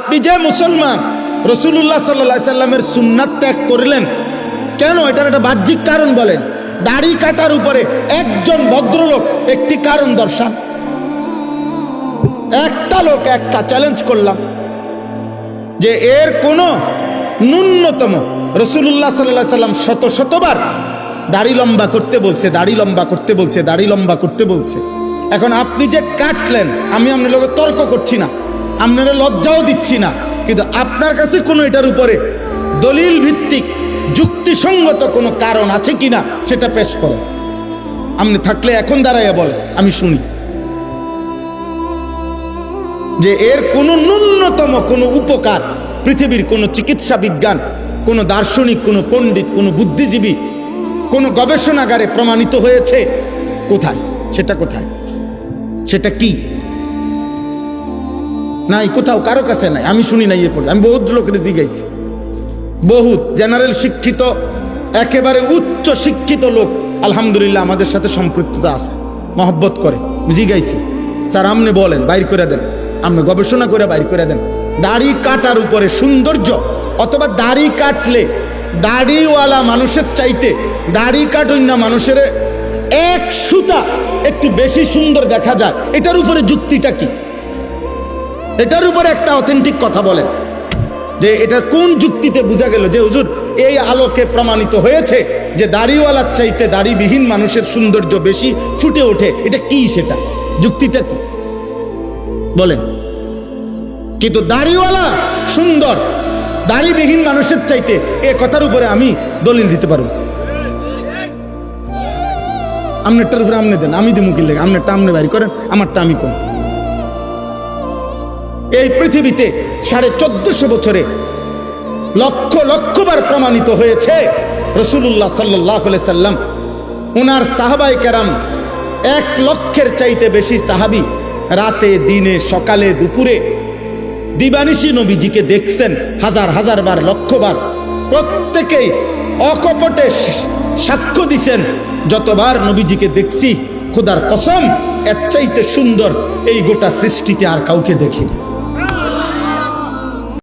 আপনি যে মুসলমান, রাসূলুল্লাহ সাল্লাল্লাহু আলাইহি সাল্লামের সুন্নাত ত্যাগ করলেন কেন? এটার একটা বাহ্যিক কারণ বলেন। দাড়ি কাটার উপরে একজন ভদ্রলোক একটি কারণ দর্শান। একটা লোক, একটা চ্যালেঞ্জ করলাম যে এর কোনো ন্যূনতম, রাসূলুল্লাহ সাল্লাল্লাহু আলাইহি সাল্লাম শতবার দাড়ি লম্বা করতে বলছে, দাড়ি লম্বা করতে বলছে, দাড়ি লম্বা করতে বলছে। এখন আপনি যে কাটলেন, আমি আপনার লোকের তর্ক করছি না, আপনারা লজ্জাও দিচ্ছি না, কিন্তু আপনার কাছে কোনো এটার উপরে দলিল ভিত্তিক যুক্তিসঙ্গত কোনো কারণ আছে কিনা সেটা পেশ করো। আপনি থাকলে এখন দাঁড়াইয়া বল, আমি শুনি যে এর কোনো ন্যূনতম কোনো উপকার পৃথিবীর কোনো চিকিৎসা বিজ্ঞান, কোনো দার্শনিক, কোনো পণ্ডিত, কোনো বুদ্ধিজীবী, কোনো গবেষণাগারে প্রমাণিত হয়েছে? কোথায় সেটা? কোথায় সেটা? কি নাই, কোথাও কারো কাছে নাই, আমি শুনি নাই। এ পড়ে আমি বহুত লোকের জিজ্ঞাসি, বহুত জেনারেল শিক্ষিত, একেবারে উচ্চ শিক্ষিত লোক আলহামদুলিল্লাহ আমাদের সাথে সম্পৃক্ততা আছে, মহব্বত করে। জিজ্ঞাসি, স্যার আপনি বলেন, বাইর করে দেন, আপনি গবেষণা করে বাইর করে দেন, দাড়ি কাটার উপরে সৌন্দর্য, অথবা দাড়ি কাটলে দাড়িওয়ালা মানুষের চাইতে দাড়ি কাটুন না মানুষের এক সুতা একটু বেশি সুন্দর দেখা যায়, এটার উপরে যুক্তিটা কি? এটার উপরে একটা অথেন্টিক কথা বলেন যে এটা কোন যুক্তিতে বোঝা গেল যে হুজুর এই আলোকে প্রমাণিত হয়েছে যে দাড়িওয়ালার চাইতে দাড়িবিহীন মানুষের সৌন্দর্য বেশি ফুটে ওঠে। এটা কি? সেটা যুক্তিটা কি বলেন? কিন্তু দাড়িওয়ালা সুন্দর দাড়িবিহীন মানুষের চাইতে, এ কথার উপরে আমি দলিল দিতে পারবো। আপনারটার উপরে আপনি দেন, আমি দিমুকির লেগে, আপনারটা আপনি বাইর করেন, আমারটা আমি কোন। এই পৃথিবীতে 1450 বছরে লক্ষ লক্ষবার প্রমাণিত হয়েছে রাসূলুল্লাহ সাল্লাল্লাহু আলাইহি সাল্লাম, ওনার সাহাবায়ে কেরাম 1 লক্ষের চাইতে বেশি সাহাবী রাতে, দিনে, সকালে, দুপুরে, দিবানিশি নবীজিকে দেখছেন হাজার হাজার বার, লক্ষবার। প্রত্যেকেই অকপটে সাক্ষ্য দিছেন, যতবার নবীজিকে দেখছি খোদার কসম এর চাইতে সুন্দর এই গোটা সৃষ্টিতে আর কাউকে দেখিনি।